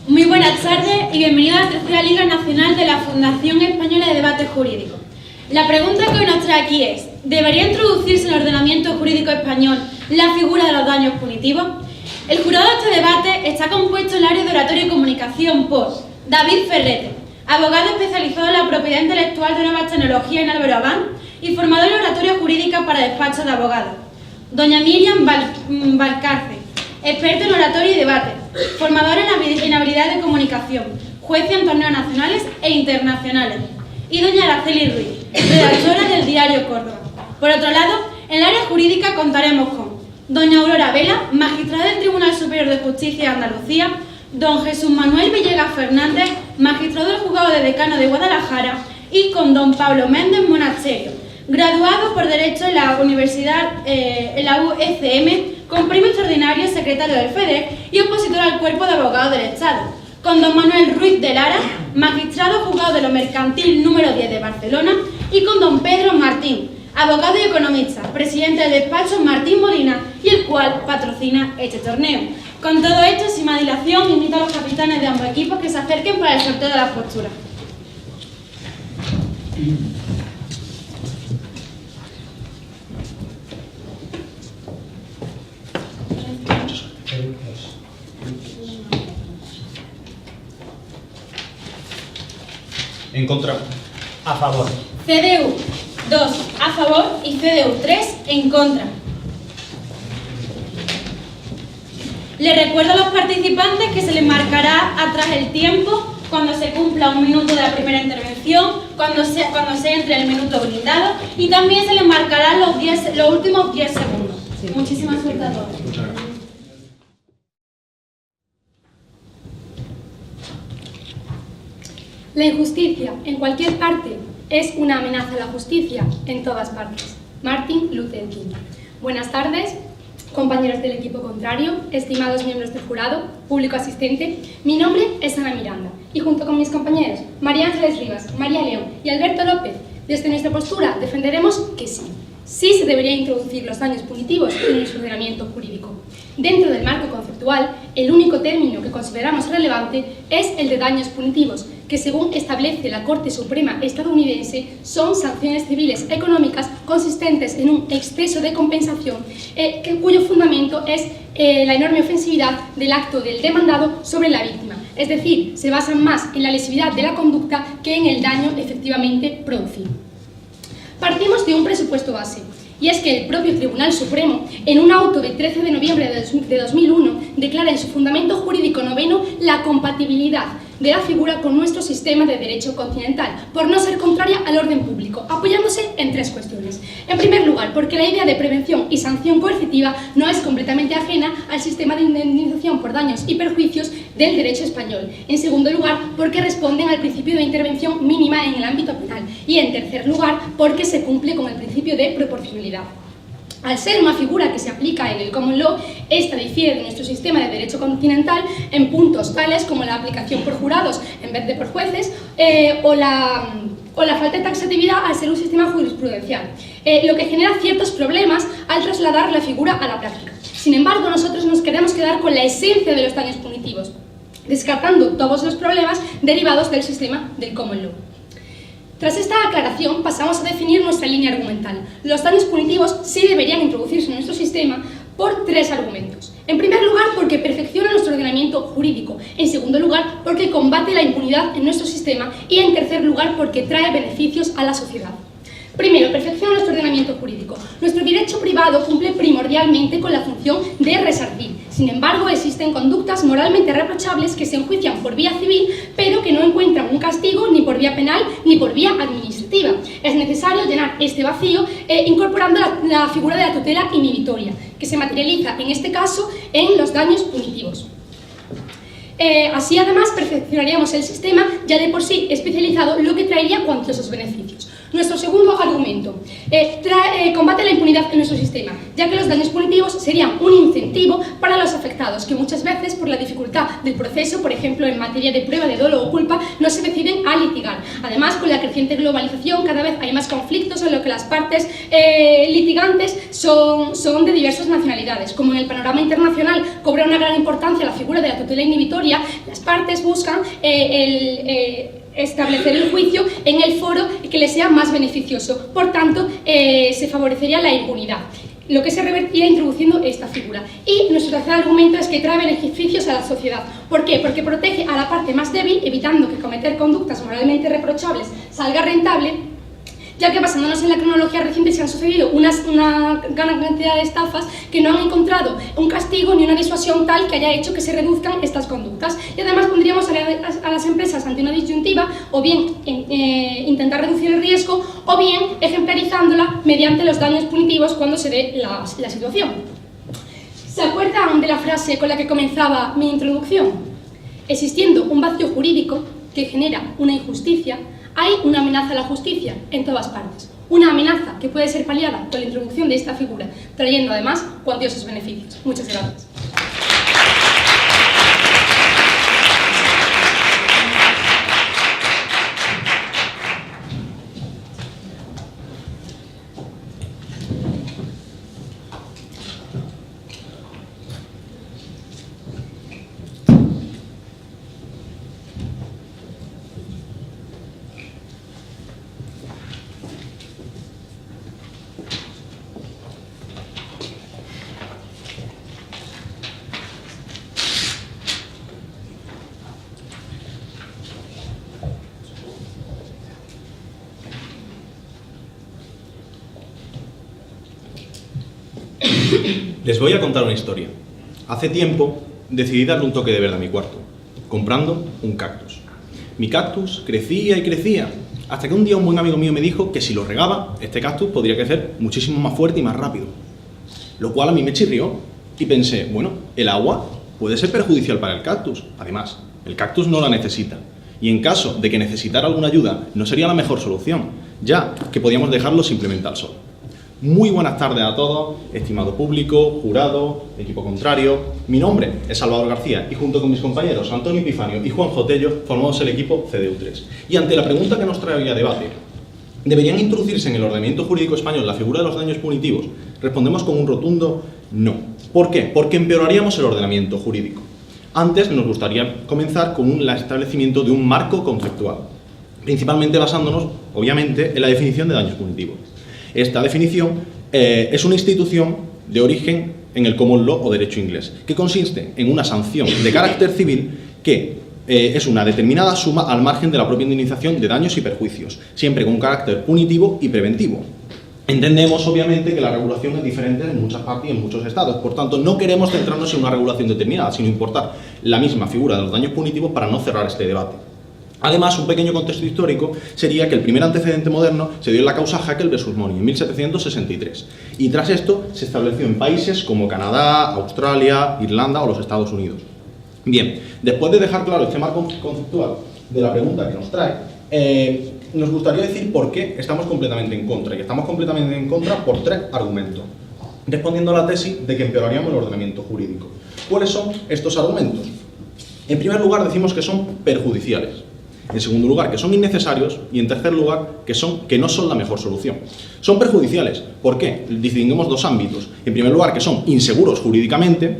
Muy buenas tardes y bienvenidos a la tercera Liga Nacional de la Fundación Española de Debate Jurídico. La pregunta que hoy nos trae aquí es: ¿debería introducirse en el ordenamiento jurídico español la figura de los daños punitivos? El jurado de este debate está compuesto en el área de oratoria y comunicación por David Ferrete, abogado especializado en la propiedad intelectual de nuevas tecnologías en Álvaro Abán y formador en oratoria jurídica para despachos de abogados; doña Miriam Valcarce, experta en oratoria y debate, formadora en habilidad de comunicación, jueza en torneos nacionales e internacionales; y doña Araceli Ruiz, redactora del diario Córdoba. Por otro lado, en el área jurídica contaremos con doña Aurora Vela, magistrada del Tribunal Superior de Justicia de Andalucía; don Jesús Manuel Villegas Fernández, magistrado del Juzgado de Decano de Guadalajara; y con don Pablo Méndez Monasterio, graduado por Derecho en la Universidad, en la UECM, con premio extraordinario, secretario del FEDEC y opositor al Cuerpo de Abogados del Estado; con don Manuel Ruiz de Lara, magistrado juzgado de lo mercantil número 10 de Barcelona; y con don Pedro Martín, abogado y economista, presidente del despacho Martín Molina, y el cual patrocina este torneo. Con todo esto, sin más dilación, invito a los capitanes de ambos equipos que se acerquen para el sorteo de las posturas. En contra. A favor. CDU 2 a favor y CDU 3 en contra. Les recuerdo a los participantes que se les marcará atrás el tiempo cuando se cumpla 1 minuto de la primera intervención, cuando se entre el minuto brindado, y también se les marcarán los últimos 10 segundos. Sí. Muchísima suerte a todos. La injusticia en cualquier parte es una amenaza a la justicia en todas partes. Martin Luther King. Buenas tardes, compañeros del equipo contrario, estimados miembros del jurado, público asistente. Mi nombre es Ana Miranda y junto con mis compañeros María Ángeles Rivas, María León y Alberto López, desde nuestra postura defenderemos que sí se deberían introducir los daños punitivos en nuestro ordenamiento jurídico. Dentro del marco conceptual, el único término que consideramos relevante es el de daños punitivos, que según establece la Corte Suprema estadounidense son sanciones civiles económicas consistentes en un exceso de compensación cuyo fundamento es la enorme ofensividad del acto del demandado sobre la víctima, es decir, se basan más en la lesividad de la conducta que en el daño efectivamente producido. Partimos de un presupuesto base, y es que el propio Tribunal Supremo, en un auto de 13 de noviembre de 2001, declara en su fundamento jurídico noveno la compatibilidad de la figura con nuestro sistema de derecho continental, por no ser contraria al orden público, apoyándose en 3 cuestiones. En primer lugar, porque la idea de prevención y sanción coercitiva no es completamente ajena al sistema de indemnización por daños y perjuicios del derecho español. En segundo lugar, porque responden al principio de intervención mínima en el ámbito penal. Y en tercer lugar, porque se cumple con el principio de proporcionalidad. Al ser una figura que se aplica en el common law, esta difiere de nuestro sistema de derecho continental en puntos tales como la aplicación por jurados en vez de por jueces o la falta de taxatividad al ser un sistema jurisprudencial, lo que genera ciertos problemas al trasladar la figura a la práctica. Sin embargo, nosotros nos queremos quedar con la esencia de los daños punitivos, descartando todos los problemas derivados del sistema del common law. Tras esta aclaración, pasamos a definir nuestra línea argumental. Los daños punitivos sí deberían introducirse en nuestro sistema por 3 argumentos. En primer lugar, porque perfecciona nuestro ordenamiento jurídico. En segundo lugar, porque combate la impunidad en nuestro sistema. Y en tercer lugar, porque trae beneficios a la sociedad. Primero, perfecciona nuestro ordenamiento jurídico. Nuestro derecho privado cumple primordialmente con la función de resarcir. Sin embargo, existen conductas moralmente reprochables que se enjuician por vía civil, pero que no encuentran un castigo ni por vía penal ni por vía administrativa. Es necesario llenar este vacío incorporando la figura de la tutela inhibitoria, que se materializa en este caso en los daños punitivos. Así, además, perfeccionaríamos el sistema ya de por sí especializado, lo que traería cuantiosos beneficios. Nuestro segundo argumento combate la impunidad en nuestro sistema, ya que los daños punitivos serían un incentivo para los afectados, que muchas veces, por la dificultad del proceso, por ejemplo en materia de prueba de dolo o culpa, no se deciden a litigar. Además, con la creciente globalización, cada vez hay más conflictos en los que las partes litigantes son de diversas nacionalidades. Como en el panorama internacional cobra una gran importancia la figura de la tutela inhibitoria, las partes buscan establecer el juicio en el foro que les sea más beneficioso. Por tanto, se favorecería la impunidad, lo que se revertiría introduciendo esta figura. Y nuestro tercer argumento es que trae beneficios a la sociedad. ¿Por qué? Porque protege a la parte más débil, evitando que cometer conductas moralmente reprochables salga rentable, ya que basándonos en la cronología reciente se han sucedido una gran cantidad de estafas que no han encontrado un castigo ni una disuasión tal que haya hecho que se reduzcan estas conductas. Y además pondríamos a las empresas ante una disyuntiva, o bien intentar reducir el riesgo, o bien ejemplarizándola mediante los daños punitivos cuando se dé la situación. ¿Se acuerdan de la frase con la que comenzaba mi introducción? Existiendo un vacío jurídico que genera una injusticia, hay una amenaza a la justicia en todas partes. Una amenaza que puede ser paliada con la introducción de esta figura, trayendo además cuantiosos beneficios. Muchas gracias. Les voy a contar una historia. Hace tiempo decidí darle un toque de verde a mi cuarto, comprando un cactus. Mi cactus crecía y crecía, hasta que un día un buen amigo mío me dijo que si lo regaba, este cactus podría crecer muchísimo más fuerte y más rápido. Lo cual a mí me chirrió y pensé, bueno, el agua puede ser perjudicial para el cactus. Además, el cactus no la necesita. Y en caso de que necesitara alguna ayuda, no sería la mejor solución, ya que podíamos dejarlo simplemente al sol. Muy buenas tardes a todos, estimado público, jurado, equipo contrario. Mi nombre es Salvador García y junto con mis compañeros Antonio Epifanio y Juan Jotello formamos el equipo CDU3. Y ante la pregunta que nos trae hoy a debate, ¿deberían introducirse en el ordenamiento jurídico español la figura de los daños punitivos? Respondemos con un rotundo no. ¿Por qué? Porque empeoraríamos el ordenamiento jurídico. Antes nos gustaría comenzar con el establecimiento de un marco conceptual, principalmente basándonos, obviamente, en la definición de daños punitivos. Esta definición es una institución de origen en el common law o derecho inglés, que consiste en una sanción de carácter civil que es una determinada suma al margen de la propia indemnización de daños y perjuicios, siempre con un carácter punitivo y preventivo. Entendemos, obviamente, que la regulación es diferente en muchas partes y en muchos estados, por tanto, no queremos centrarnos en una regulación determinada, sino importar la misma figura de los daños punitivos para no cerrar este debate. Además, un pequeño contexto histórico sería que el primer antecedente moderno se dio en la causa Hackett vs. Money en 1763 y tras esto se estableció en países como Canadá, Australia, Irlanda o los Estados Unidos. Bien, después de dejar claro este marco conceptual de la pregunta que nos trae, nos gustaría decir por qué estamos completamente en contra, y estamos completamente en contra por 3 argumentos, respondiendo a la tesis de que empeoraríamos el ordenamiento jurídico. ¿Cuáles son estos argumentos? En primer lugar, decimos que son perjudiciales. En segundo lugar, que son innecesarios, y en tercer lugar, que no son la mejor solución. Son perjudiciales. ¿Por qué? Distinguimos 2 ámbitos. En primer lugar, que son inseguros jurídicamente,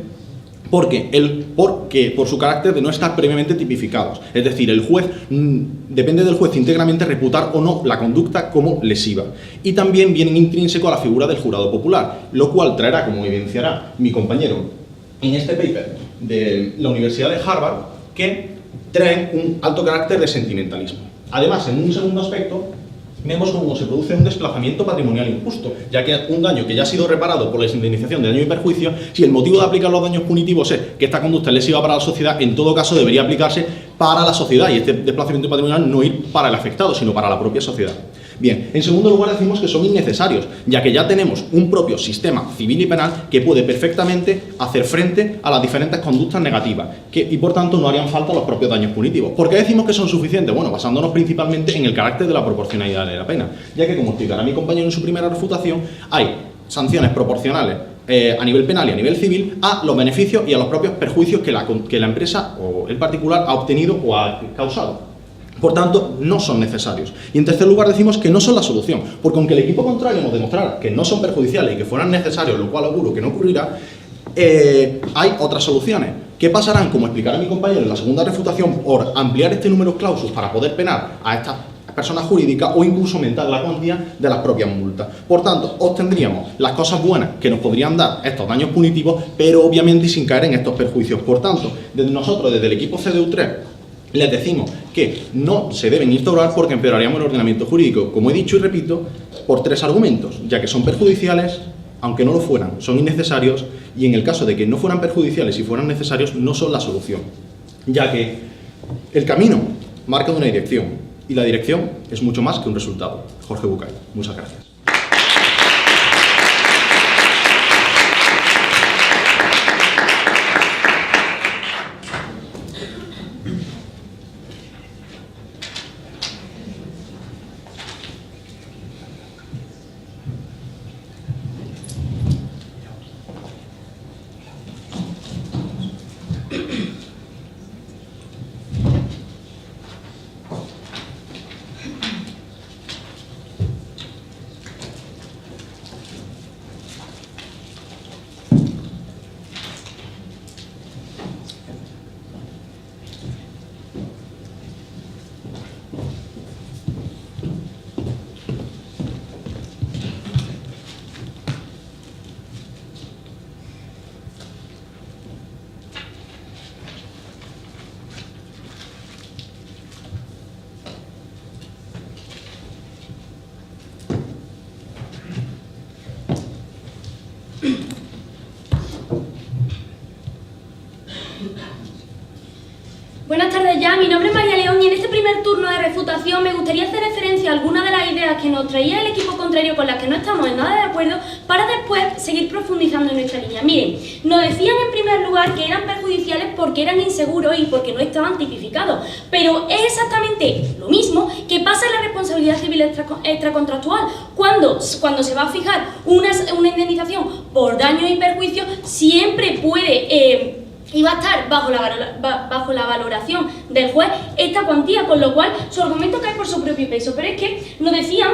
porque por su carácter de no estar previamente tipificados. Es decir, el juez depende del juez íntegramente reputar o no la conducta como lesiva. Y también viene intrínseco a la figura del jurado popular, lo cual traerá, como evidenciará mi compañero en este paper de la Universidad de Harvard, que traen un alto carácter de sentimentalismo. Además, en un segundo aspecto, vemos cómo se produce un desplazamiento patrimonial injusto, ya que un daño que ya ha sido reparado por la indemnización de daño y perjuicio, si el motivo de aplicar los daños punitivos es que esta conducta es lesiva para la sociedad, en todo caso debería aplicarse para la sociedad y este desplazamiento patrimonial no ir para el afectado, sino para la propia sociedad. Bien, en segundo lugar decimos que son innecesarios, ya que ya tenemos un propio sistema civil y penal que puede perfectamente hacer frente a las diferentes conductas negativas y por tanto no harían falta los propios daños punitivos. ¿Por qué decimos que son suficientes? Bueno, basándonos principalmente en el carácter de la proporcionalidad de la pena, ya que, como explicará mi compañero en su primera refutación, hay sanciones proporcionales a nivel penal y a nivel civil a los beneficios y a los propios perjuicios que la empresa o el particular ha obtenido o ha causado. Por tanto, no son necesarios. Y en tercer lugar decimos que no son la solución, porque aunque el equipo contrario nos demostrara que no son perjudiciales y que fueran necesarios, lo cual auguro que no ocurrirá, hay otras soluciones. ¿Qué pasarán? Como explicará mi compañero en la segunda refutación, por ampliar este número de clausus para poder penar a estas personas jurídicas o incluso aumentar la cuantía de las propias multas. Por tanto, obtendríamos las cosas buenas que nos podrían dar estos daños punitivos, pero obviamente sin caer en estos perjuicios. Por tanto, nosotros desde el equipo CDU3 les decimos que no se deben instaurar porque empeoraríamos el ordenamiento jurídico, como he dicho y repito, por tres argumentos, ya que son perjudiciales, aunque no lo fueran, son innecesarios, y en el caso de que no fueran perjudiciales y fueran necesarios, no son la solución, ya que el camino marca una dirección, y la dirección es mucho más que un resultado. Jorge Bucay, muchas gracias. Buenas tardes ya, mi nombre es María León y en este primer turno de refutación me gustaría hacer referencia a algunas de las ideas que nos traía el equipo contrario con las que no estamos en nada de acuerdo para después seguir profundizando en nuestra línea. Miren, nos decían en primer lugar que eran perjudiciales porque eran inseguros y porque no estaban tipificados, pero es exactamente lo mismo que pasa en la responsabilidad civil extracontractual. Cuando se va a fijar una indemnización por daños y perjuicios, siempre puede y va a estar bajo la valoración del juez esta cuantía, con lo cual su argumento cae por su propio peso. Pero es que nos decían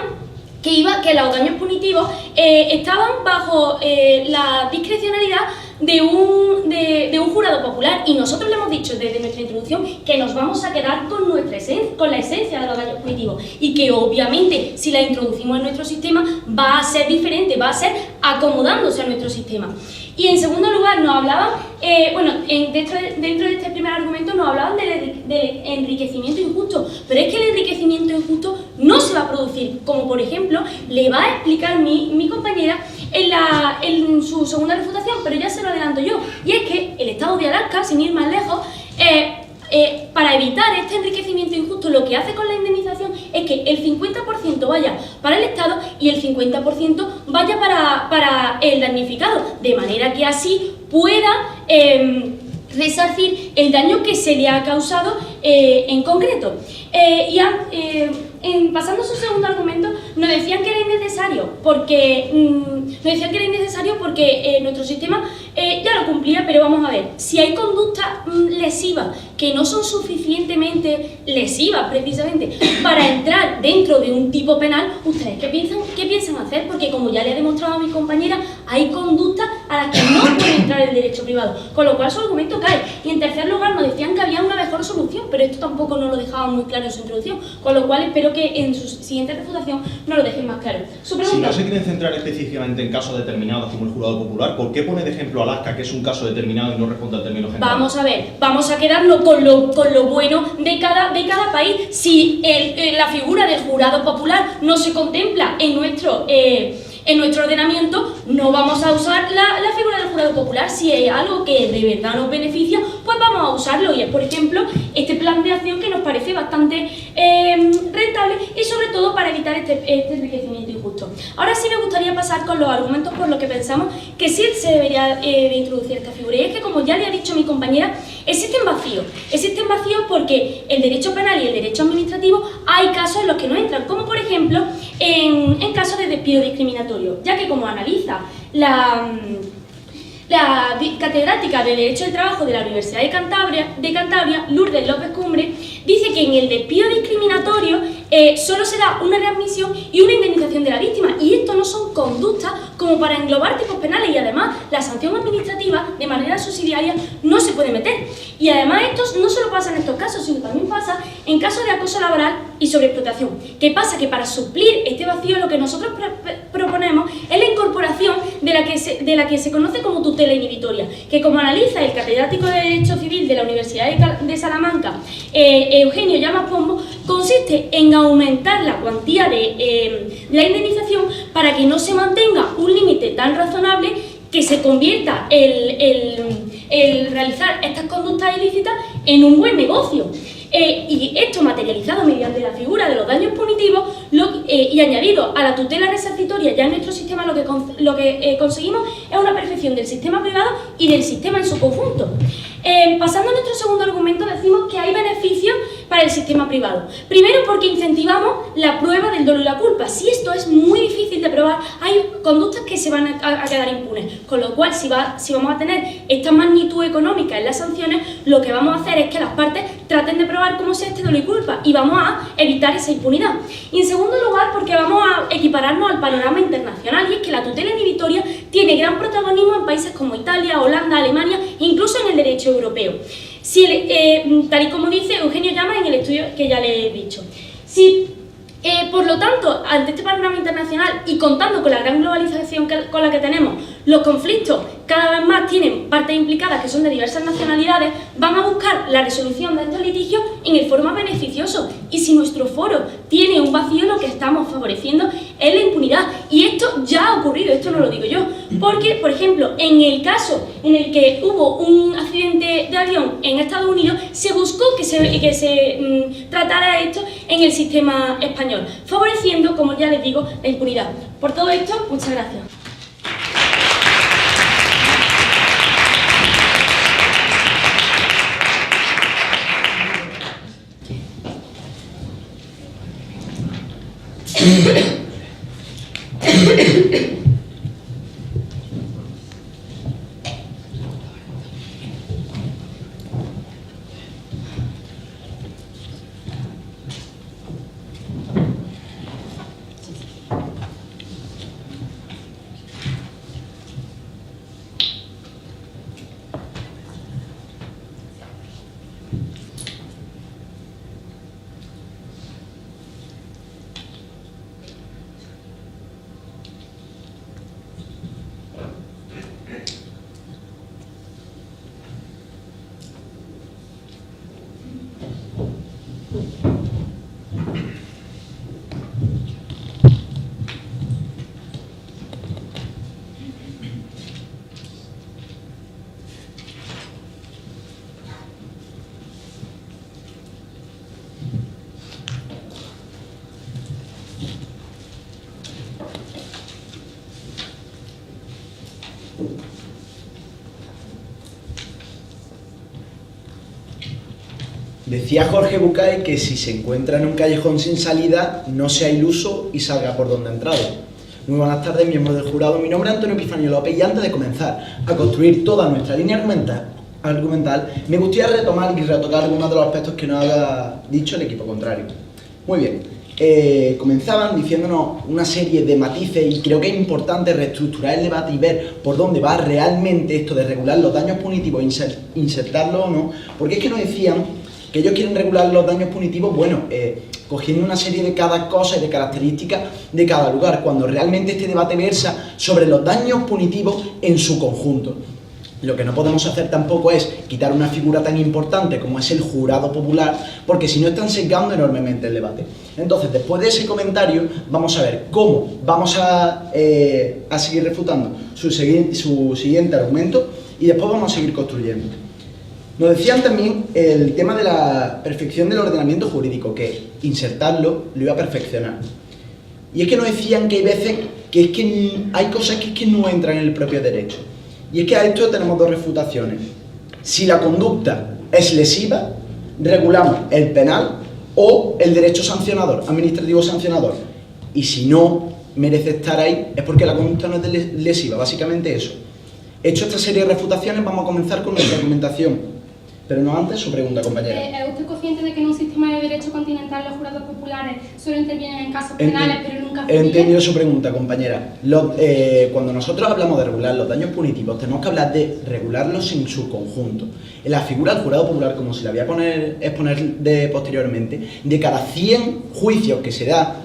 que los daños punitivos estaban bajo la discrecionalidad de un jurado popular, y nosotros le hemos dicho desde nuestra introducción que nos vamos a quedar con la esencia de los daños punitivos, y que obviamente si la introducimos en nuestro sistema va a ser diferente, va a ser acomodándose a nuestro sistema. Y en segundo lugar nos hablaban, dentro de este primer argumento nos hablaban del enriquecimiento injusto, pero es que el enriquecimiento injusto no se va a producir, como por ejemplo le va a explicar mi compañera en su segunda refutación, pero ya se lo adelanto yo, y es que el Estado de Alaska, sin ir más lejos, para evitar este enriquecimiento injusto, lo que hace con la indemnización es que el 50% vaya para el Estado y el 50% vaya para el damnificado, de manera que así pueda resarcir el daño que se le ha causado en concreto. Pasando a su segundo argumento, nos decían que era innecesario porque nuestro sistema ya lo cumplía, pero vamos a ver, si hay conductas lesivas que no son suficientemente lesivas precisamente para entrar dentro de un tipo penal, ¿ustedes qué piensan hacer? Porque como ya le he demostrado a mi compañera, hay conductas a las que no puede entrar el derecho privado, con lo cual su argumento cae. Y en tercer lugar nos decían que había una mejor solución, pero esto tampoco nos lo dejaba muy claro en su introducción, con lo cual espero que en su siguiente refutación nos lo dejen más claro. Su pregunta: si no se quieren centrar específicamente en casos determinados como el jurado popular, ¿por qué pone de ejemplo Alaska, que es un caso determinado, y no responde al término general? Vamos a ver, vamos a quedarnos con lo bueno de cada país. Si la figura del jurado popular no se contempla en nuestro ordenamiento, no vamos a usar la figura del jurado popular. Si hay algo que de verdad nos beneficia, pues pues vamos a usarlo, y es, por ejemplo, este plan de acción que nos parece bastante rentable y sobre todo para evitar este enriquecimiento injusto. Ahora sí me gustaría pasar con los argumentos por los que pensamos que sí se debería de introducir esta figura, y es que, como ya le ha dicho mi compañera, existen vacíos porque el derecho penal y el derecho administrativo hay casos en los que no entran, como por ejemplo en casos de despido discriminatorio, ya que, como analiza la catedrática de Derecho del Trabajo de la Universidad de Cantabria, Lourdes López Cumbre, dice que en el despido discriminatorio solo se da una readmisión y una indemnización de la víctima, y esto no son conductas como para englobar tipos penales, y además la sanción administrativa de manera subsidiaria no se puede meter. Y además esto no solo pasa en estos casos, sino también pasa en casos de acoso laboral y sobreexplotación. ¿Qué pasa? Que para suplir este vacío lo que nosotros proponemos es la incorporación de la que se conoce como tutela inhibitoria, que, como analiza el catedrático de Derecho Civil de la Universidad de Salamanca, Eugenio Llamas Pombo, consiste en aumentar la cuantía de la indemnización para que no se mantenga un límite tan razonable que se convierta el realizar estas conductas ilícitas en un buen negocio. Y esto materializado mediante la figura de los daños punitivos y añadido a la tutela resarcitoria, ya en nuestro sistema lo que conseguimos es una perfección del sistema privado y del sistema en su conjunto. Pasando a nuestro segundo argumento, decimos que hay beneficios para el sistema privado. Primero, porque incentivamos la prueba del dolo y la culpa. Si esto es muy difícil de probar, hay conductas que se van a quedar impunes, con lo cual si vamos a tener esta magnitud económica en las sanciones, lo que vamos a hacer es que las partes traten de probar cómo sea este dolo y culpa, y vamos a evitar esa impunidad. Y en segundo lugar, porque vamos a equipararnos al panorama internacional, y es que la tutela inhibitoria tiene gran protagonismo en países como Italia, Holanda, Alemania, incluso en el derecho europeo. Tal y como dice Eugenio Llamas en el estudio que ya le he dicho. Por lo tanto, ante este panorama internacional y contando con la gran globalización con la que tenemos, los conflictos cada vez más tienen partes implicadas que son de diversas nacionalidades, van a buscar la resolución de estos litigios en el foro más beneficioso. Y si nuestro foro tiene un vacío, lo que estamos favoreciendo es la impunidad. Y esto ya ha ocurrido, esto no lo digo yo, porque, por ejemplo, en el caso en el que hubo un accidente de avión en Estados Unidos, se buscó que se tratara esto en el sistema español, favoreciendo, como ya les digo, la impunidad. Por todo esto, muchas gracias. Decía Jorge Bucay que si se encuentra en un callejón sin salida, no sea iluso y salga por donde ha entrado. Muy buenas tardes, miembros del jurado. Mi nombre es Antonio Epifanio López, y antes de comenzar a construir toda nuestra línea argumental, me gustaría retomar y retocar algunos de los aspectos que nos ha dicho el equipo contrario. Muy bien, comenzaban diciéndonos una serie de matices, y creo que es importante reestructurar el debate y ver por dónde va realmente esto de regular los daños punitivos, insertarlo o no, porque es que nos decían que ellos quieren regular los daños punitivos, cogiendo una serie de cada cosa y de características de cada lugar, cuando realmente este debate versa sobre los daños punitivos en su conjunto. Lo que no podemos hacer tampoco es quitar una figura tan importante como es el jurado popular, porque si no están sesgando enormemente el debate. Entonces, después de ese comentario, vamos a ver cómo vamos a seguir refutando su siguiente argumento, y después vamos a seguir construyendo. Nos decían también el tema de la perfección del ordenamiento jurídico, que insertarlo lo iba a perfeccionar. Y es que nos decían que hay veces que es que hay cosas que es que no entran en el propio derecho. Y es que a esto tenemos dos refutaciones. Si la conducta es lesiva, regulamos el penal o el derecho sancionador, administrativo sancionador. Y si no merece estar ahí, es porque la conducta no es lesiva, básicamente eso. Hecho esta serie de refutaciones, vamos a comenzar con nuestra argumentación. Pero no antes, su pregunta, compañera. ¿Es usted consciente de que en un sistema de derecho continental los jurados populares solo intervienen en casos penales, pero nunca civiles? He entendido su pregunta, compañera. Cuando nosotros hablamos de regular los daños punitivos, tenemos que hablar de regularlos en su conjunto. En la figura del jurado popular, como se la voy a exponer posteriormente, de cada 100 juicios que se da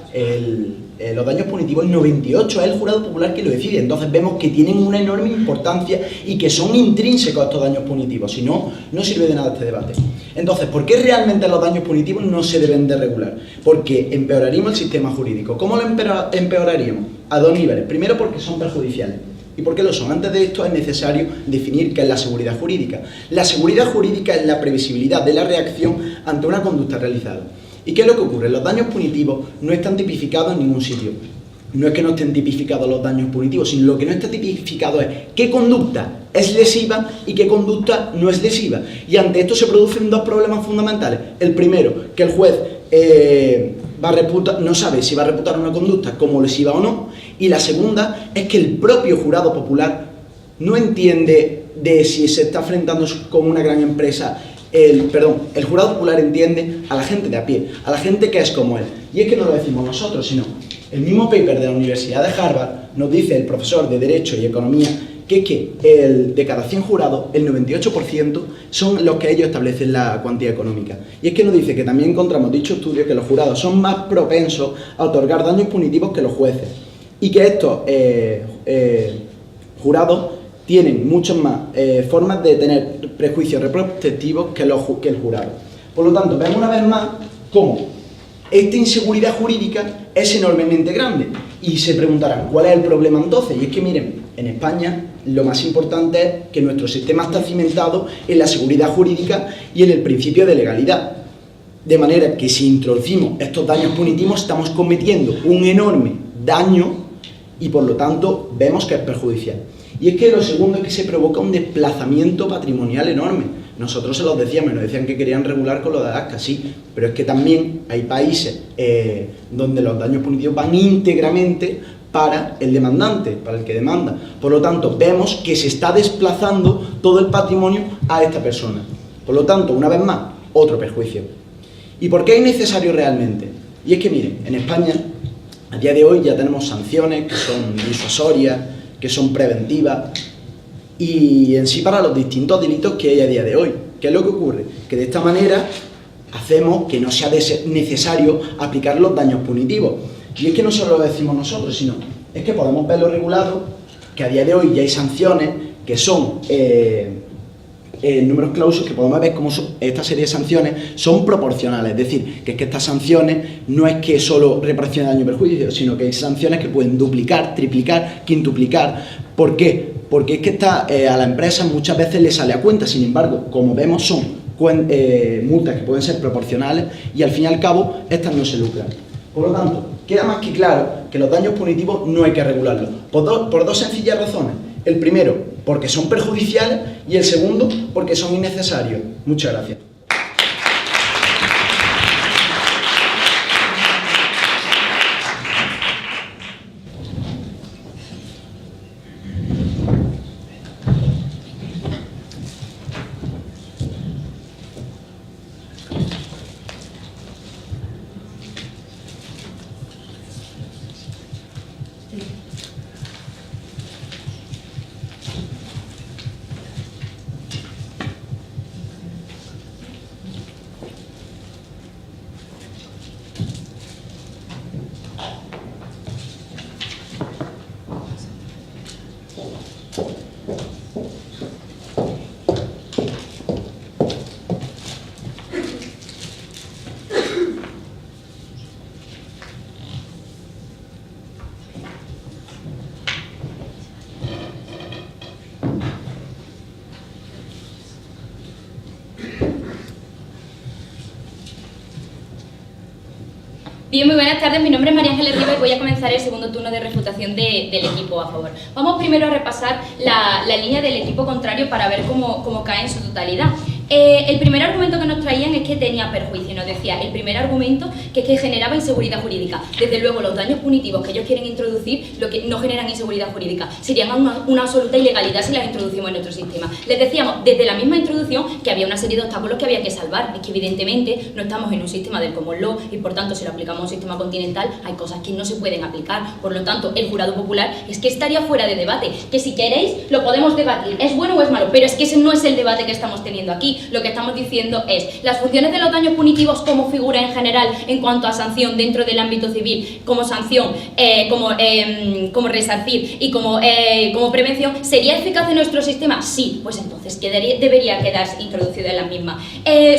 los daños punitivos, el 98 es el jurado popular que lo decide. Entonces vemos que tienen una enorme importancia y que son intrínsecos a estos daños punitivos. Si no, no sirve de nada este debate. Entonces, ¿por qué realmente los daños punitivos no se deben de regular? Porque empeoraríamos el sistema jurídico. ¿Cómo lo empeoraríamos? A dos niveles. Primero, porque son perjudiciales. ¿Y por qué lo son? Antes de esto es necesario definir qué es la seguridad jurídica. La seguridad jurídica es la previsibilidad de la reacción ante una conducta realizada. ¿Y qué es lo que ocurre? Los daños punitivos no están tipificados en ningún sitio. No es que no estén tipificados los daños punitivos, sino lo que no está tipificado es qué conducta es lesiva y qué conducta no es lesiva. Y ante esto se producen dos problemas fundamentales. El primero, que el juez no sabe si va a reputar una conducta como lesiva o no. Y la segunda es que el propio jurado popular no entiende de si se está enfrentando con una gran empresa. El jurado popular entiende a la gente de a pie, a la gente que es como él. Y es que no lo decimos nosotros, sino el mismo paper de la Universidad de Harvard nos dice el profesor de Derecho y Economía que de cada 100 jurados, el 98% son los que ellos establecen la cuantía económica. Y es que nos dice que también encontramos dicho estudio que los jurados son más propensos a otorgar daños punitivos que los jueces. Y que estos jurados tienen muchas más formas de tener prejuicios retrospectivos que el jurado. Por lo tanto, vemos una vez más cómo esta inseguridad jurídica es enormemente grande. Y se preguntarán, ¿cuál es el problema entonces? Y es que miren, en España lo más importante es que nuestro sistema está cimentado en la seguridad jurídica y en el principio de legalidad. De manera que si introducimos estos daños punitivos estamos cometiendo un enorme daño y por lo tanto vemos que es perjudicial. Y es que lo segundo es que se provoca un desplazamiento patrimonial enorme. Nosotros se los decíamos y nos decían que querían regular con lo de Alaska, sí, pero es que también hay países donde los daños punitivos van íntegramente para el demandante, para el que demanda. Por lo tanto, vemos que se está desplazando todo el patrimonio a esta persona. Por lo tanto, una vez más, otro perjuicio. ¿Y por qué es necesario realmente? Y es que miren, en España, a día de hoy ya tenemos sanciones que son disuasorias, que son preventivas y en sí para los distintos delitos que hay a día de hoy. ¿Qué es lo que ocurre? Que de esta manera hacemos que no sea necesario aplicar los daños punitivos. Y es que no solo lo decimos nosotros, sino es que podemos verlo regulado, que a día de hoy ya hay sanciones que son números clausus, que podemos ver cómo esta serie de sanciones son proporcionales. Es decir, que es que estas sanciones no es que solo reparación de daño y perjuicio, sino que hay sanciones que pueden duplicar, triplicar, quintuplicar. ¿Por qué? Porque es que a la empresa muchas veces le sale a cuenta. Sin embargo, como vemos, son multas que pueden ser proporcionales y al fin y al cabo estas no se lucran. Por lo tanto, queda más que claro que los daños punitivos no hay que regularlos por dos sencillas razones. El primero, porque son perjudiciales, y el segundo, porque son innecesarios. Muchas gracias. Bien, muy buenas tardes, mi nombre es María Ángeles Rivas y voy a comenzar el segundo turno de refutación del equipo a favor. Vamos primero a repasar la línea del equipo contrario para ver cómo cae en su totalidad. El primer argumento que nos traían es que tenía perjuicio, nos decía el primer argumento que es que generaba inseguridad jurídica. Desde luego los daños punitivos que ellos quieren introducir lo que no generan inseguridad jurídica, serían una absoluta ilegalidad si las introducimos en nuestro sistema. Les decíamos desde la misma introducción que había una serie de obstáculos que había que salvar, es que evidentemente no estamos en un sistema del common law y por tanto si lo aplicamos a un sistema continental hay cosas que no se pueden aplicar, por lo tanto el jurado popular es que estaría fuera de debate, que si queréis lo podemos debatir, es bueno o es malo, pero es que ese no es el debate que estamos teniendo aquí. Lo que estamos diciendo es las funciones de los daños punitivos como figura en general en cuanto a sanción dentro del ámbito civil, como sanción, como resarcir y como prevención, ¿sería eficaz en nuestro sistema? Sí, pues entonces debería quedarse introducido en la misma.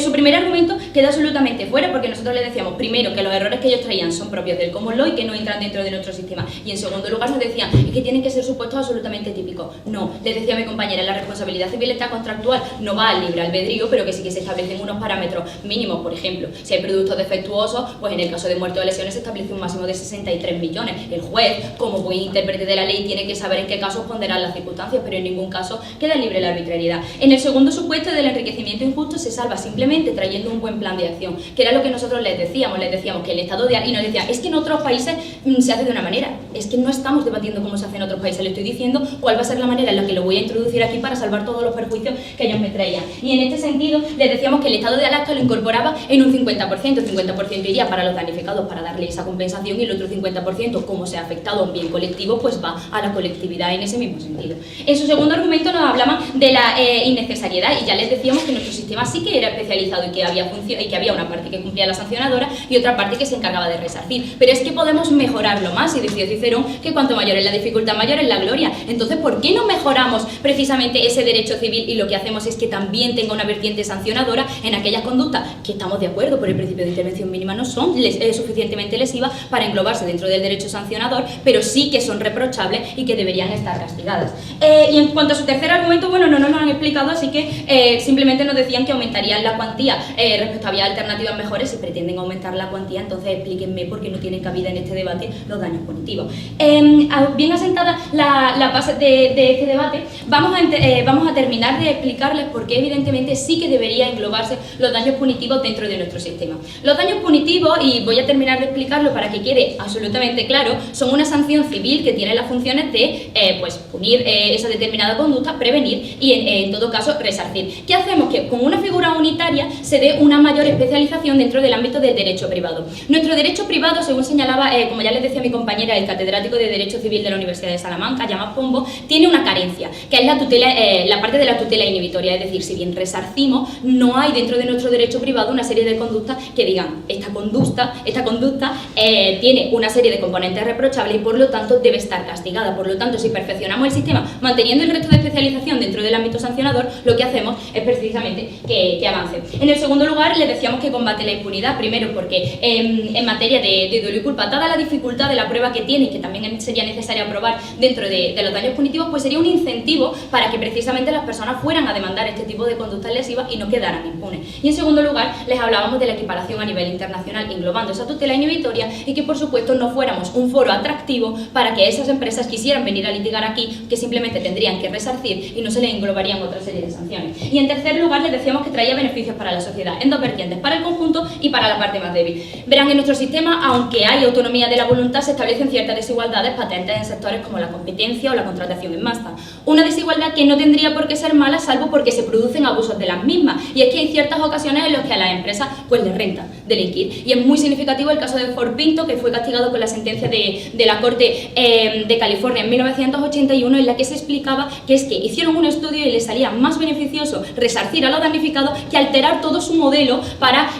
Su primer argumento queda absolutamente fuera porque nosotros les decíamos primero que los errores que ellos traían son propios del common law y que no entran dentro de nuestro sistema, y en segundo lugar nos decían que tienen que ser supuestos absolutamente típicos. No, les decía mi compañera, la responsabilidad civil está contractual, no va al libre albedrío, pero que sí que se establecen unos parámetros mínimos. Por ejemplo, si hay productos defectuosos, pues en el caso de muerte o lesiones se establece un máximo de 63 millones. El juez, como buen intérprete de la ley, tiene que saber en qué casos ponderar las circunstancias, pero en ningún caso queda libre la arbitrariedad. En el segundo supuesto del enriquecimiento injusto se salva simplemente trayendo un buen plan de acción, que era lo que nosotros les decíamos que el Estado de... Y nos decían, es que en otros países se hace de una manera, es que no estamos debatiendo cómo se hace en otros países, le estoy diciendo cuál va a ser la manera en la que lo voy a introducir aquí para salvar todos los perjuicios que ellos me traían. Y en este sentido les decíamos que el Estado de Alaska lo incorporaba en un 50%, el 50% iría para los damnificados para darle esa compensación y el otro 50%, como se ha afectado a un bien colectivo, pues va a la colectividad en ese mismo sentido. En su segundo argumento nos hablaban de la innecesariedad y ya les decíamos que nuestro sistema sí que era especializado y que había una parte que cumplía la sancionadora y otra parte que se encargaba de resarcir, pero es que podemos mejorarlo más, y decía Cicerón que cuanto mayor es la dificultad, mayor es la gloria. Entonces, ¿por qué no mejoramos precisamente ese derecho civil y lo que hacemos es que también tenga una vertiente sancionadora en aquellas conductas que estamos de acuerdo por el principio de intervención mínima no son suficientemente lesivas para englobarse dentro del derecho sancionador, pero sí que son reprochables y que deberían estar castigadas? Y en cuanto a su tercer argumento, bueno, no nos lo han explicado, así que simplemente nos decían que aumentarían la cuantía respecto a vías alternativas mejores. Si pretenden aumentar la cuantía, entonces explíquenme por qué no tienen cabida en este debate los daños punitivos. Bien asentada la base de este debate, vamos a terminar de explicarles por qué evidentemente sí que debería englobarse los daños punitivos dentro de nuestro sistema. Los daños punitivos, y voy a terminar de explicarlo para que quede absolutamente claro, son una sanción civil que tiene las funciones de punir esa determinada conducta, prevenir y en todo caso resarcir. ¿Qué hacemos? Que con una figura unitaria se dé una mayor especialización dentro del ámbito del derecho privado. Nuestro derecho privado, según señalaba, como ya les decía mi compañera, el catedrático de Derecho Civil de la Universidad de Salamanca, Llamas Pombo, tiene una carencia, que es la parte de la tutela inhibitoria, es decir, si bien resarcimos, no hay dentro de nuestro derecho privado una serie de conductas que digan, esta conducta tiene una serie de componentes reprochables y por lo tanto debe estar castigada. Por lo tanto, si perfeccionamos el sistema manteniendo el resto de especialización dentro del ámbito sancionador, lo que hacemos es precisamente que avance. En el segundo lugar, les decíamos que combate la impunidad, primero porque en materia de dolo y culpa, dada la dificultad de la prueba que tiene y que también sería necesario aprobar dentro de los daños punitivos, pues sería un incentivo para que precisamente las personas fueran a demandar este tipo de conductas lesivas y no quedaran impunes. Y en segundo lugar, les hablábamos de la equiparación a nivel internacional, englobando esa tutela inhibitoria y que por supuesto no fuéramos un foro atractivo para que esas empresas quisieran venir a litigar aquí, que simplemente tendrían que resarcir y no se les englobarían otra serie de sanciones. Y en tercer lugar, les decíamos que traía beneficios para la sociedad, en dos vertientes, para el conjunto y para la parte más débil. Verán, en nuestro sistema, aunque hay autonomía de la voluntad, se establecen ciertas desigualdades patentes en sectores como la competencia o la contratación en masa. Una desigualdad que no tendría por qué ser mala, salvo porque se producen abusos de las mismas, y es que hay ciertas ocasiones en las que a las empresas pues les renta delinquir, y es muy significativo el caso de Ford Pinto, que fue castigado con la sentencia de la Corte de California en 1981, en la que se explicaba que es que hicieron un estudio y les salía más beneficioso resarcir a los damnificados que alterar todo su modelo para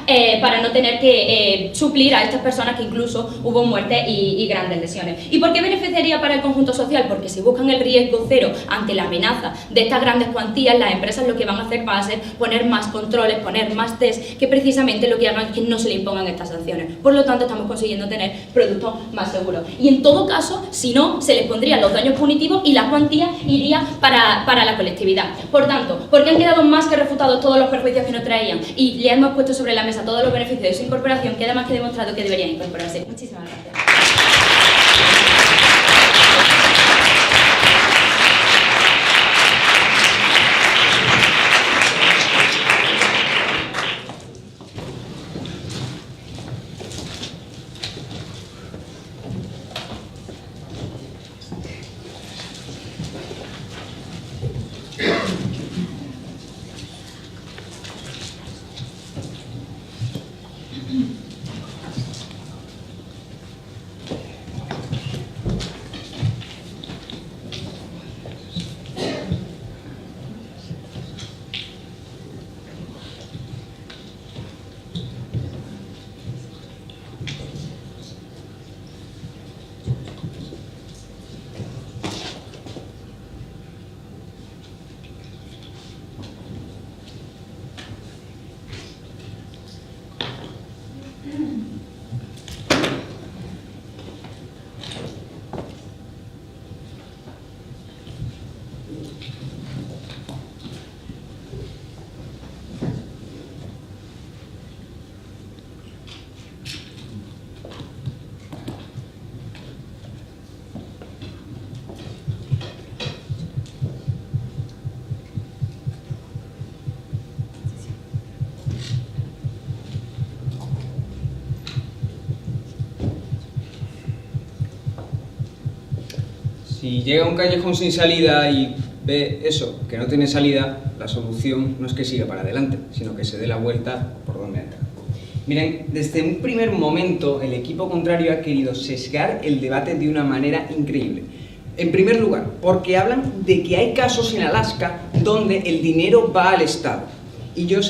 no tener que suplir a estas personas, que incluso hubo muertes y grandes lesiones. ¿Y por qué beneficiaría para el conjunto social? Porque si buscan el riesgo cero ante la amenaza de estas grandes cuantías, las empresas lo que van a hacer va a ser poner más controles, poner más test, que precisamente lo que hagan es que no se le impongan estas sanciones. Por lo tanto, estamos consiguiendo tener productos más seguros. Y en todo caso, si no, se les pondrían los daños punitivos y la cuantía iría para la colectividad. Por tanto, porque han quedado más que refutados todos los perjuicios que nos traían y le hemos puesto sobre la mesa todos los beneficios de su incorporación, queda más que demostrado que deberían incorporarse. Muchísimas gracias. Si llega a un callejón sin salida y ve eso, que no tiene salida, la solución no es que siga para adelante, sino que se dé la vuelta por donde entra. Miren, desde un primer momento el equipo contrario ha querido sesgar el debate de una manera increíble. En primer lugar, porque hablan de que hay casos en Alaska donde el dinero va al Estado. Y yo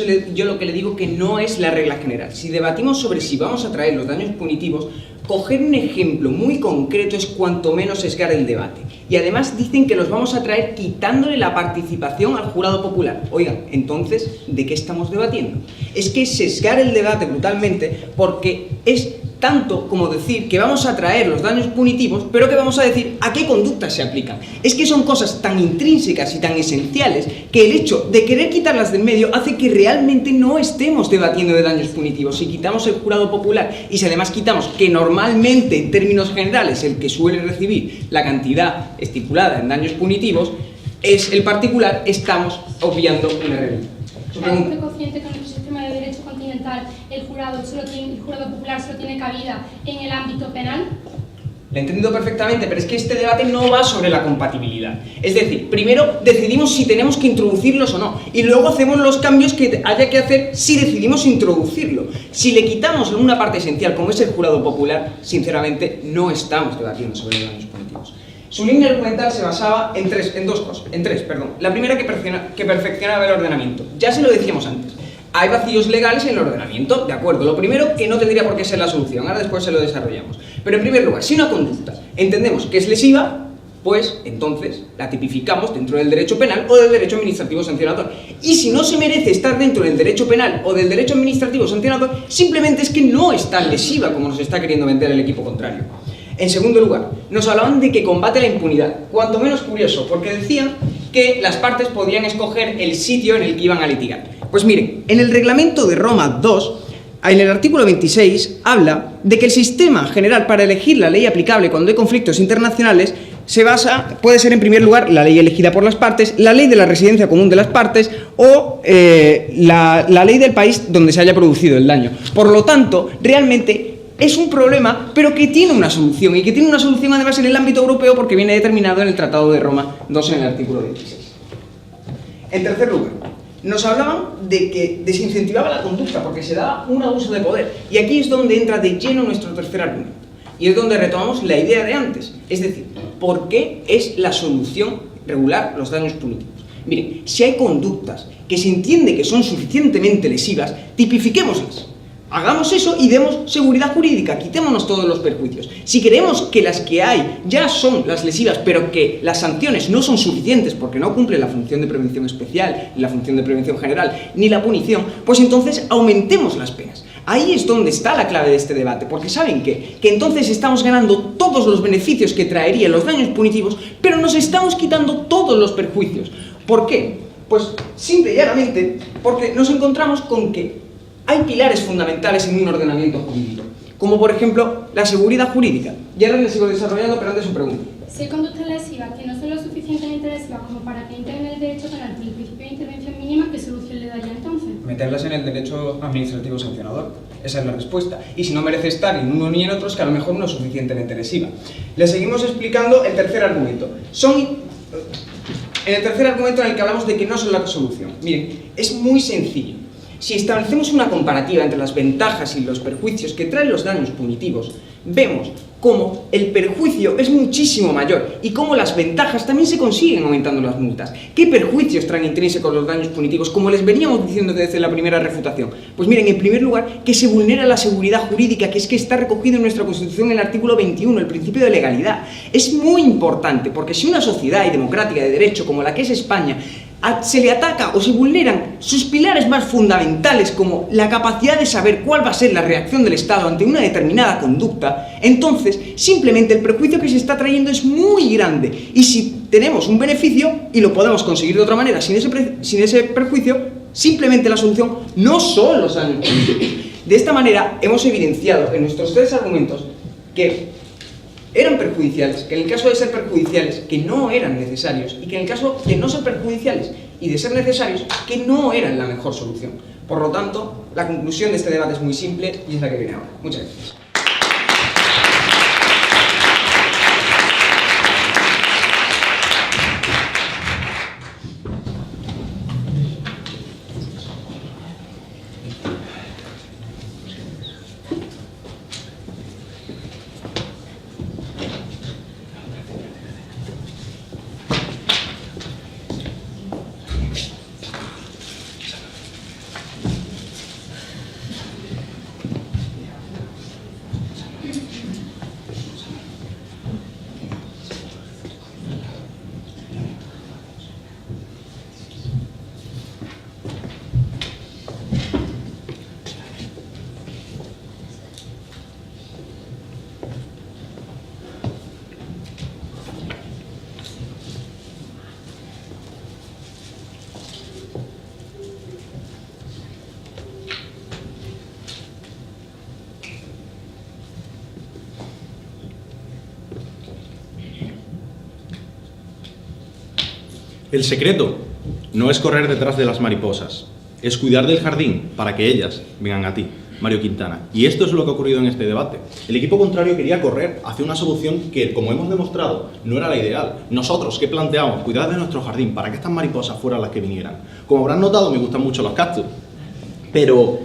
lo que le digo que no es la regla general. Si debatimos sobre si vamos a traer los daños punitivos, coger un ejemplo muy concreto es cuanto menos sesgar el debate. Y además dicen que los vamos a traer quitándole la participación al jurado popular. Oigan, entonces, ¿de qué estamos debatiendo? Es que es sesgar el debate brutalmente porque es tanto como decir que vamos a traer los daños punitivos, pero que vamos a decir a qué conductas se aplican. Es que son cosas tan intrínsecas y tan esenciales que el hecho de querer quitarlas del medio hace que realmente no estemos debatiendo de daños punitivos. Si quitamos el jurado popular y si además quitamos que normalmente, en términos generales, el que suele recibir la cantidad estipulada en daños punitivos es el particular, estamos obviando una regla. ¿Es usted consciente que en nuestro sistema de derecho continental el jurado popular solo tiene cabida en el ámbito penal? Lo he entendido perfectamente, pero es que este debate no va sobre la compatibilidad. Es decir, primero decidimos si tenemos que introducirlos o no, y luego hacemos los cambios que haya que hacer si decidimos introducirlo. Si le quitamos una parte esencial, como es el jurado popular, sinceramente no estamos debatiendo sobre los daños punitivos. Su línea argumental se basaba en tres. La primera, que perfeccionaba el ordenamiento. Ya se lo decíamos antes. Hay vacíos legales en el ordenamiento, de acuerdo. Lo primero, que no tendría por qué ser la solución. Ahora después se lo desarrollamos. Pero en primer lugar, si una conducta entendemos que es lesiva, pues entonces la tipificamos dentro del derecho penal o del derecho administrativo sancionador. Y si no se merece estar dentro del derecho penal o del derecho administrativo sancionador, simplemente es que no es tan lesiva como nos está queriendo vender el equipo contrario. En segundo lugar, nos hablaban de que combate la impunidad, cuanto menos curioso, porque decían que las partes podían escoger el sitio en el que iban a litigar. Pues miren, en el reglamento de Roma II, en el artículo 26, habla de que el sistema general para elegir la ley aplicable cuando hay conflictos internacionales puede ser en primer lugar la ley elegida por las partes, la ley de la residencia común de las partes o la ley del país donde se haya producido el daño. Por lo tanto, realmente es un problema, pero que tiene una solución, y que tiene una solución además en el ámbito europeo porque viene determinado en el Tratado de Roma II en el artículo 26. En tercer lugar, nos hablaban de que desincentivaba la conducta porque se daba un abuso de poder, y aquí es donde entra de lleno nuestro tercer argumento, y es donde retomamos la idea de antes, es decir, ¿por qué es la solución regular los daños punitivos? Miren, si hay conductas que se entiende que son suficientemente lesivas, tipifiquémoslas. Hagamos eso y demos seguridad jurídica, quitémonos todos los perjuicios. Si creemos que las que hay ya son las lesivas, pero que las sanciones no son suficientes porque no cumplen la función de prevención especial, ni la función de prevención general, ni la punición, pues entonces aumentemos las penas. Ahí es donde está la clave de este debate, porque ¿saben qué? Que entonces estamos ganando todos los beneficios que traerían los daños punitivos, pero nos estamos quitando todos los perjuicios. ¿Por qué? Pues simple y llanamente porque nos encontramos con que hay pilares fundamentales en un ordenamiento jurídico, como por ejemplo la seguridad jurídica. Y ahora les sigo desarrollando, pero antes su pregunta. Si hay conductas lesivas que no son lo suficientemente lesivas como para que entren en el derecho penal por el principio de intervención mínima, ¿qué solución le daría entonces? Meterlas en el derecho administrativo sancionador. Esa es la respuesta. Y si no merece estar en uno ni en otro, es que a lo mejor no es suficientemente lesiva. Le seguimos explicando el tercer argumento. En el tercer argumento en el que hablamos de que no son la solución. Miren, es muy sencillo. Si establecemos una comparativa entre las ventajas y los perjuicios que traen los daños punitivos, vemos cómo el perjuicio es muchísimo mayor y cómo las ventajas también se consiguen aumentando las multas. ¿Qué perjuicios traen intrínsecos los daños punitivos? Como les veníamos diciendo desde la primera refutación. Pues miren, en primer lugar, que se vulnera la seguridad jurídica, que es que está recogido en nuestra Constitución en el artículo 21, el principio de legalidad. Es muy importante, porque si una sociedad y democrática de derecho como la que es España se le ataca o se vulneran sus pilares más fundamentales, como la capacidad de saber cuál va a ser la reacción del Estado ante una determinada conducta, entonces simplemente el perjuicio que se está trayendo es muy grande. Y si tenemos un beneficio y lo podemos conseguir de otra manera sin ese perjuicio, simplemente la solución no son los daños punitivos. De esta manera hemos evidenciado en nuestros tres argumentos que eran perjudiciales, que en el caso de ser perjudiciales, que no eran necesarios, y que en el caso de no ser perjudiciales y de ser necesarios, que no eran la mejor solución. Por lo tanto, la conclusión de este debate es muy simple y es la que viene ahora. Muchas gracias. El secreto no es correr detrás de las mariposas, es cuidar del jardín para que ellas vengan a ti. Mario Quintana. Y esto es lo que ha ocurrido en este debate. El equipo contrario quería correr hacia una solución que, como hemos demostrado, no era la ideal. Nosotros, ¿qué planteamos? Cuidar de nuestro jardín para que estas mariposas fueran las que vinieran. Como habrán notado, me gustan mucho los cactus. Pero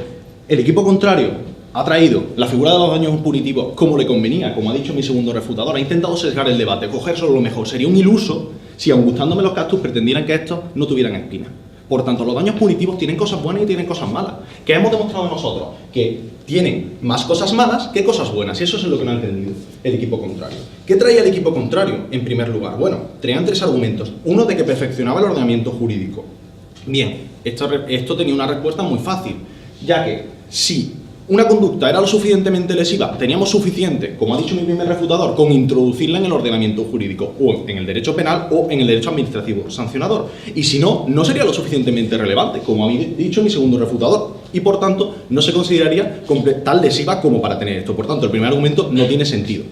el equipo contrario ha traído la figura de los daños punitivos como le convenía, como ha dicho mi segundo refutador. Ha intentado sesgar el debate, coger solo lo mejor. Sería un iluso si, aun gustándome los cactus, pretendieran que estos no tuvieran espinas. Por tanto, los daños punitivos tienen cosas buenas y tienen cosas malas. ¿Qué hemos demostrado nosotros? Que tienen más cosas malas que cosas buenas. Y eso es lo que no ha entendido el equipo contrario. ¿Qué traía el equipo contrario, en primer lugar? Bueno, traían tres argumentos. Uno, de que perfeccionaba el ordenamiento jurídico. Bien, esto tenía una respuesta muy fácil, ya que si una conducta era lo suficientemente lesiva, teníamos suficiente, como ha dicho mi primer refutador, con introducirla en el ordenamiento jurídico, o en el derecho penal o en el derecho administrativo sancionador. Y si no, no sería lo suficientemente relevante, como ha dicho mi segundo refutador, y por tanto no se consideraría tan lesiva como para tener esto. Por tanto, el primer argumento no tiene sentido.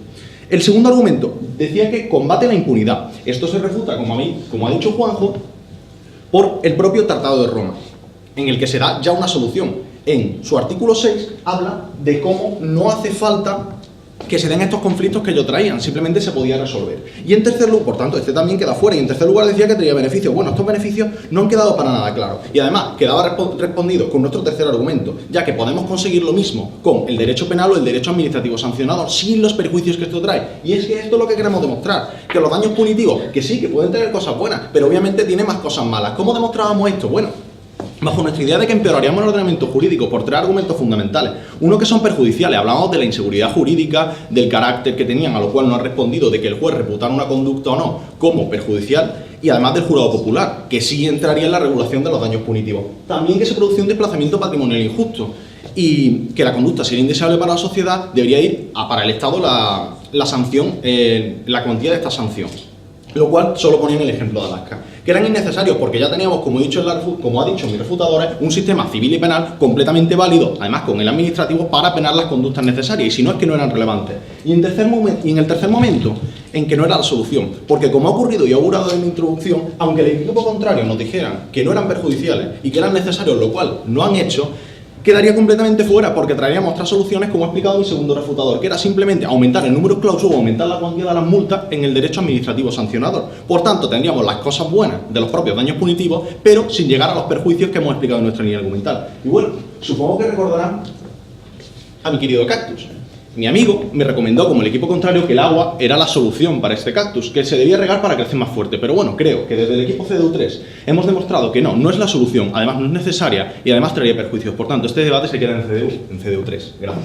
El segundo argumento decía que combate la impunidad. Esto se refuta, como ha dicho Juanjo, por el propio Tratado de Roma, en el que se da ya una solución. En su artículo 6 habla de cómo no hace falta que se den estos conflictos que ellos traían, simplemente se podía resolver. Y en tercer lugar, por tanto, este también queda fuera, y en tercer lugar decía que traía beneficios. Bueno, estos beneficios no han quedado para nada claros. Y además, quedaba respondido con nuestro tercer argumento, ya que podemos conseguir lo mismo con el derecho penal o el derecho administrativo sancionador, sin los perjuicios que esto trae. Y es que esto es lo que queremos demostrar, que los daños punitivos, que sí, que pueden tener cosas buenas, pero obviamente tienen más cosas malas. ¿Cómo demostrábamos esto? Bueno, bajo nuestra idea de que empeoraríamos el ordenamiento jurídico por 3 argumentos fundamentales. Uno, que son perjudiciales. Hablamos de la inseguridad jurídica, del carácter que tenían, a lo cual no ha respondido, de que el juez reputara una conducta o no como perjudicial, y además del jurado popular, que sí entraría en la regulación de los daños punitivos. También que se produce un desplazamiento patrimonial injusto y que la conducta sería indeseable para la sociedad, debería ir para el Estado la sanción, la cuantía de esta sanción. Lo cual solo ponía en el ejemplo de Alaska, que eran innecesarios porque ya teníamos, como ha dicho mis refutadores, un sistema civil y penal completamente válido, además con el administrativo, para penar las conductas necesarias, y si no, es que no eran relevantes. Y en el tercer momento, en que no era la solución, porque como ha ocurrido y ha augurado en mi introducción, aunque el equipo contrario nos dijeran que no eran perjudiciales y que eran necesarios, lo cual no han hecho, quedaría completamente fuera, porque traeríamos otras soluciones, como ha explicado mi segundo refutador, que era simplemente aumentar el número de cláusulas o aumentar la cuantía de las multas en el derecho administrativo sancionador. Por tanto, tendríamos las cosas buenas de los propios daños punitivos, pero sin llegar a los perjuicios que hemos explicado en nuestra línea argumental. Y bueno, supongo que recordarán a mi querido Cactus. Mi amigo me recomendó, como el equipo contrario, que el agua era la solución para este cactus, que se debía regar para crecer más fuerte. Pero bueno, creo que desde el equipo CDU3 hemos demostrado que no es la solución, además no es necesaria y además traería perjuicios. Por tanto, este debate se queda en CDU3. Gracias.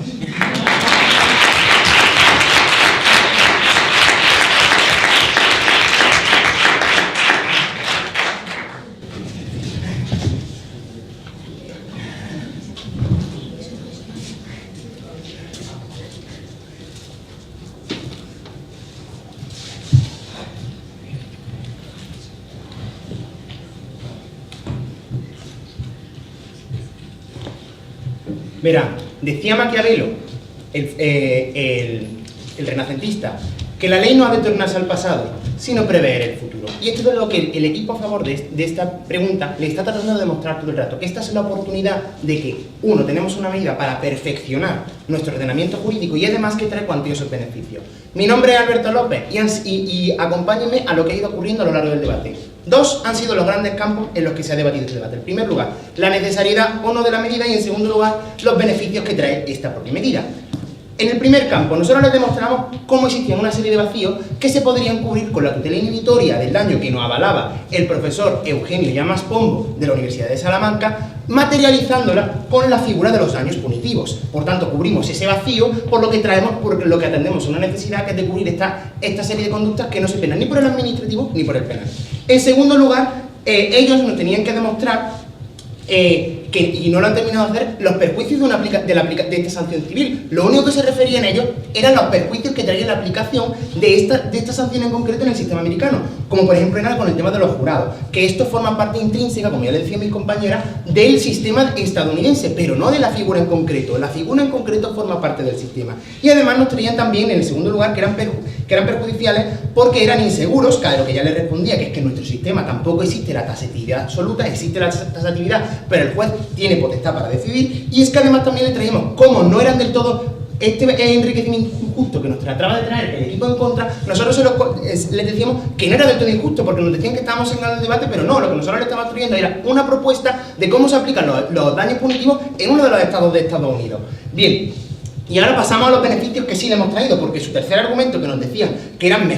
Verá, decía Maquiavelo, el renacentista, que la ley no ha de tornarse al pasado, sino prever el futuro. Y esto es lo que el equipo a favor de esta pregunta le está tratando de demostrar todo el rato, que esta es la oportunidad de que, uno, tenemos una medida para perfeccionar nuestro ordenamiento jurídico y además que trae cuantiosos beneficios. Mi nombre es Alberto López y acompáñenme a lo que ha ido ocurriendo a lo largo del debate. 2 han sido los grandes campos en los que se ha debatido este debate. En primer lugar, la necesariedad o no de la medida, y en segundo lugar, los beneficios que trae esta propia medida. En el primer campo, nosotros les demostramos cómo existían una serie de vacíos que se podrían cubrir con la tutela inhibitoria del daño que nos avalaba el profesor Eugenio Llamas Pombo de la Universidad de Salamanca, materializándola con la figura de los daños punitivos. Por tanto, cubrimos ese vacío, por lo que atendemos una necesidad, que es de cubrir esta serie de conductas que no se penan ni por el administrativo ni por el penal. En segundo lugar, ellos nos tenían que demostrar y no lo han terminado de hacer, los perjuicios de esta sanción civil. Lo único que se referían ellos eran los perjuicios que traía la aplicación de esta sanción en concreto en el sistema americano, como por ejemplo era con el tema de los jurados, que esto forma parte intrínseca, como ya le decía a mis compañeras, del sistema estadounidense, pero no de la figura en concreto. La figura en concreto forma parte del sistema. Y además nos traían también, en el segundo lugar, que eran perjudiciales porque eran inseguros, que a lo que ya les respondía, que es que en nuestro sistema tampoco existe la taxatividad absoluta, existe la taxatividad, pero el juez tiene potestad para decidir, y es que además también le traíamos, como no eran del todo este enriquecimiento injusto que nos trataba de traer el equipo en contra, nosotros les decíamos que no era del todo injusto, porque nos decían que estábamos en el debate, pero no, lo que nosotros le estábamos trayendo era una propuesta de cómo se aplican los daños punitivos en uno de los estados de Estados Unidos. Bien, y ahora pasamos a los beneficios que sí le hemos traído, porque su tercer argumento, que nos decían que eran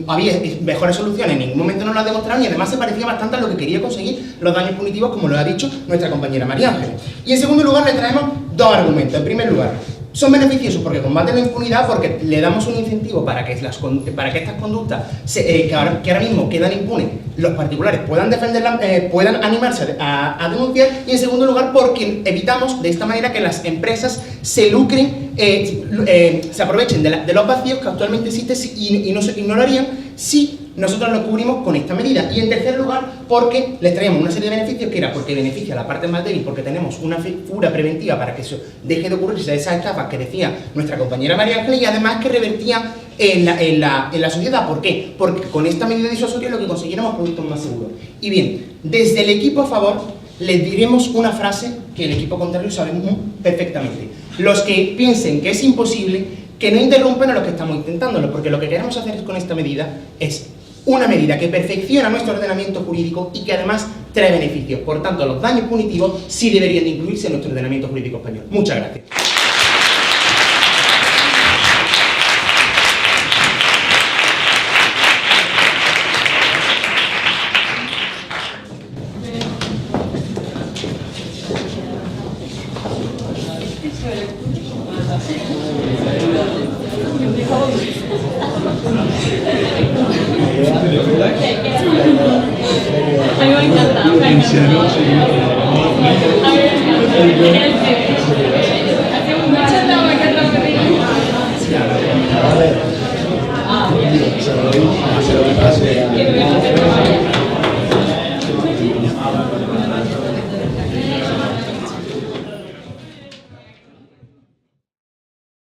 había mejores soluciones, en ningún momento nos lo ha demostrado, y además se parecía bastante a lo que quería conseguir los daños punitivos, como lo ha dicho nuestra compañera María Ángeles. Y en segundo lugar le traemos 2 argumentos. En primer lugar, son beneficiosos porque combaten la impunidad, porque le damos un incentivo para que estas conductas que ahora mismo quedan impunes, los particulares puedan defenderlas, puedan animarse a denunciar, y en segundo lugar porque evitamos de esta manera que las empresas se lucren, se aprovechen de los vacíos que actualmente existen y no lo harían si nosotros lo cubrimos con esta medida. Y en tercer lugar, porque les traíamos una serie de beneficios, que era porque beneficia a la parte más débil, porque tenemos una figura preventiva para que eso deje de ocurrirse, esas estafas que decía nuestra compañera María Ángeles, y además que revertían en la sociedad. ¿Por qué? Porque con esta medida disuasoria lo que consiguiéramos productos más seguros. Y bien, desde el equipo a favor les diremos una frase que el equipo contrario sabe perfectamente. Los que piensen que es imposible, que no interrumpan a los que estamos intentándolo, porque lo que queremos hacer con esta medida es una medida que perfecciona nuestro ordenamiento jurídico y que además trae beneficios. Por tanto, los daños punitivos sí deberían de incluirse en nuestro ordenamiento jurídico español. Muchas gracias. Me ha encantado.